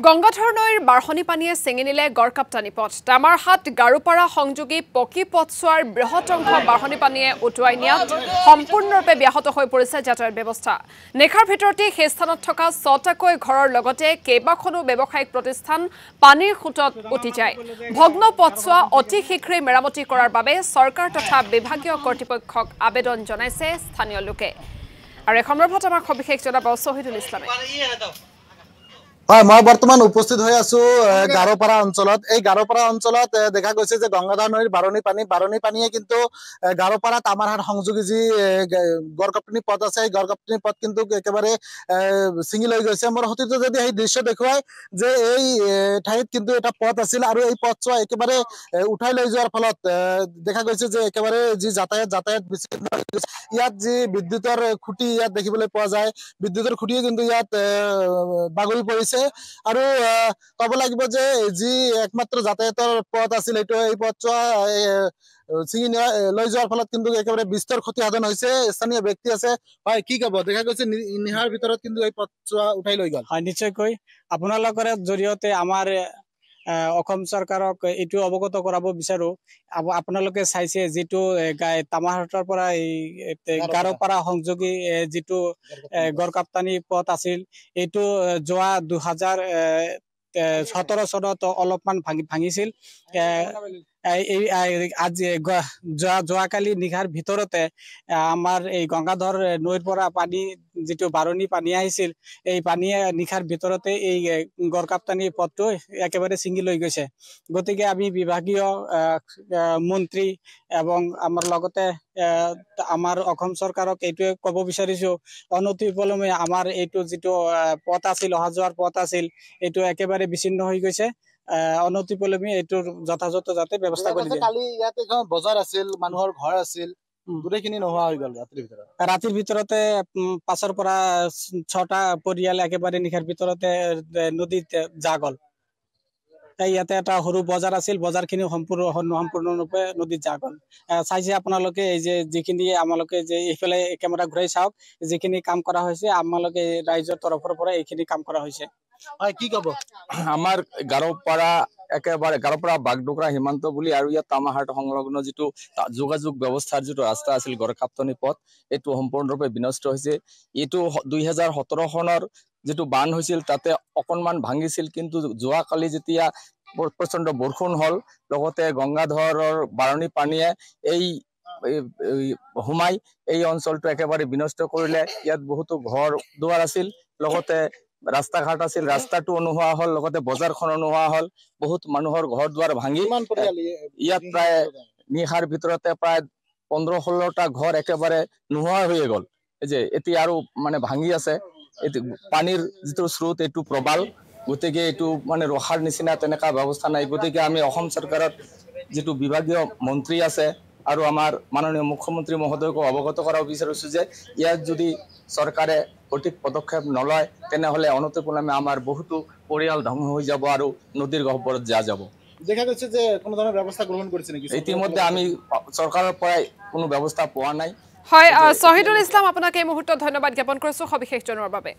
গংগাধৰ নৈৰ বাঢ়নী পানীয়ে ছিঙি নিলে গড়কাপ্তানি পথ ডামাৰহাট গাৰুপাৰা সংযোগী পকী পথছোৱাৰ বৃহৎ অংশ বাঢ়নী পানীয়ে উটুৱাই নিয়াত সম্পূৰ্ণৰূপে ব্যাহত হৈ পৰিছে যাতায়াত ব্যৱস্থা নিশাৰ ভিতৰতে সেই স্থানত থকা ৬টাকৈ ঘৰৰ লগতে কেইবাখনো ব্যৱসায়িক প্ৰতিষ্ঠান পানীৰ খুঁটত উটি যায় ভগ্ন পথছোৱা অতি শীঘ্ৰে মেৰামতি কৰাৰ বাবে চৰকাৰ তথা বিভাগীয় কৰ্তৃপক্ষক আবেদন জনাইছে স্থানীয় লোকে আৰু এই সন্দৰ্ভত আমাক সবিশেষ জনাব শহীদুল ইছলামে হয় মই বৰ্তমান উপস্থিত হৈ আছো গাৰোপাৰা অঞ্চলত এই গাৰোপাৰা অঞ্চলত দেখা গৈছে যে গংগাধৰ নৈৰ বাঢ়নী পানীয়ে কিন্তু গাৰোপাৰা তামাৰহাট সংযোগী যি গড়কাপ্তানি পথ আছে এই গড়কাপ্তানি পথ কিন্তু একেবাৰে ছিঙি লৈ গৈছে মোৰ সতীৰ্থ যদি এই দৃশ্য দেখুৱাই যে এই ঠাইত কিন্তু এটা পথ আছিল আৰু এই পথছোৱা একেবাৰে উঠাই লৈ যোৱাৰ ফলত দেখা গৈছে যে একেবাৰে যি যাতায়াত বিচ্ছিন্ন ইয়াত যি বিদ্যুতৰ খুঁটি ইয়াত দেখিবলৈ পোৱা যায় বিদ্যুতৰ খুঁটিয়ে কিন্তু ইয়াত বাগৰি পৰিছে আৰু কব লাগিব যে যি একমাত্ৰ যাতায়াতৰ পথ আছিল এই পথছোৱা ছিঙি লৈ যোৱাৰ ফলত কিন্তু একেবাৰে বিস্তৰ ক্ষতি সাধন হৈছে স্থানীয় ব্যক্তি আছে হয় কি কব দেখা গৈছে নিশাৰ ভিতৰত কিন্তু এই পথছোৱা উঠাই লৈ গল হয় নিশ্চয়কৈ আপোনালোকৰ জৰিয়তে আমাৰ অসম চৰকাৰক এইটো অৱগত কৰাব বিচাৰো আপোনালোকে চাইছে যিটো তামাৰহাটৰ পৰা এই গাৰোপাৰা সংযোগী যিটো গড়কাপ্তানি পথ আছিল এইটো যোৱা 2017 চনত অলপমান ভাঙিছিল আজি যোৱাকালি নিশাৰ ভিতৰতে আমাৰ এই গংগাধৰ নৈৰ পৰা পানী যিটো বাঢ়নী পানী আহিছিল এই পানীয়ে নিশাৰ ভিতৰতে এই গড়কাপ্তানি পথটো একেবাৰে ছিঙি লৈ গৈছে গতিকে আমি বিভাগীয় মন্ত্ৰী এবং আমাৰ লগতে আমাৰ অসম চৰকাৰক এইটোৱে ক'ব বিচাৰিছো অনতি পলমে আমাৰ এইটো যিটো পথ আছিল অহা যোৱাৰ পথ আছিল এইটো একেবাৰে বিচ্ছিন্ন হৈ গৈছে অনতি পলমে এইটোৰ যথাযথ যাতে ব্যৱস্থা কৰি দিয়ে কালি ইয়াত এখন বজাৰ আছিল মানুহৰ ঘৰ আছিল গোটেইখিনি নোহোৱা হৈ গল ৰাতিৰ ভিতৰতে 5ৰ পৰা 6টা পৰিয়াল একেবাৰে নিশাৰ ভিতৰতে নদীত যা গল ইয়াতে এটা সৰু বজাৰ আছিল বজাৰখিনি সম্পূৰ্ণৰূপে নদীত যা গল চাইছে আপোনালোকে এই যে যিখিনি আমালোকে যে এইফালে কেমেৰা ঘূৰাই চাওক যিখিনি কাম কৰা হৈছে আমালোকে ৰাইজৰ তৰফৰ পৰা এইখিনি কাম কৰা হৈছে হয় কি কব আমাৰ গাৰোপাৰা বাগডোগৰা সীমান্ত বুলি আৰু ইয়াত তামাৰহাট সংলগ্ন যিটো যোগাযোগ ব্যৱস্থাৰ যিটো ৰাস্তা আছিল গড়কাপ্তানি পথ এইটো সম্পূৰ্ণৰূপে বিনষ্ট হৈছে এইটো 2017 চনৰ যিটো বান হৈছিল তাতে অকণমান ভাঙিছিল কিন্তু যোৱাকালি যেতিয়া প্ৰচণ্ড বৰষুণ হল লগতে গংগাধৰৰ বাঢ়নী পানীয়ে এই হুমাই এই অঞ্চলটো একেবাৰে বিনষ্ট কৰিলে ইয়াত বহুতো ঘৰ দুৱাৰ আছিল লগতে ৰাস্তা ঘাট আছিল ৰাস্তাটো নোহোৱা হল লগতে বজাৰখন নোহোৱা হল বহুত মানুহৰ ঘৰ দুৱাৰ ভাঙি ইয়াত প্ৰায় নিশাৰ ভিতৰতে প্ৰায় 15-16টা ঘৰ একেবাৰে নোহোৱা হৈ গল যে এতিয়া আৰু মানে ভাঙি আছে পানীৰ যিটো স্ৰোত এইটো প্ৰবাল গতিকে এইটো মানে ৰখাৰ নিচিনা তেনেকা ব্যৱস্থা নাই গতিকে আমি অসম চৰকাৰত যিটো বিভাগীয় মন্ত্ৰী আছে আৰু আমাৰ মাননীয় মুখ্যমন্ত্ৰী মহোদয়ক অৱগত কৰাব বিচাৰিছো যে ইয়াত যদি চৰকাৰে সঠিক পদক্ষেপ নলয় তেনেহলে অনতিপলমে আমাৰ বহুতো পৰিয়াল ধ্বংস হৈ যাব আৰু নদীৰ গহ্বৰত যাব দেখা গৈছে যে কোনো ধৰণৰ ব্যৱস্থা গ্ৰহণ কৰিছে নেকি ইতিমধ্যে আমি চৰকাৰৰ পৰাই কোনো ব্যৱস্থা পোৱা নাই হয় শহীদুল ইছলাম আপোনাক এই মুহূৰ্তত ধন্যবাদ জ্ঞাপন কৰিছো সবিশেষ জনোৱাৰ বাবে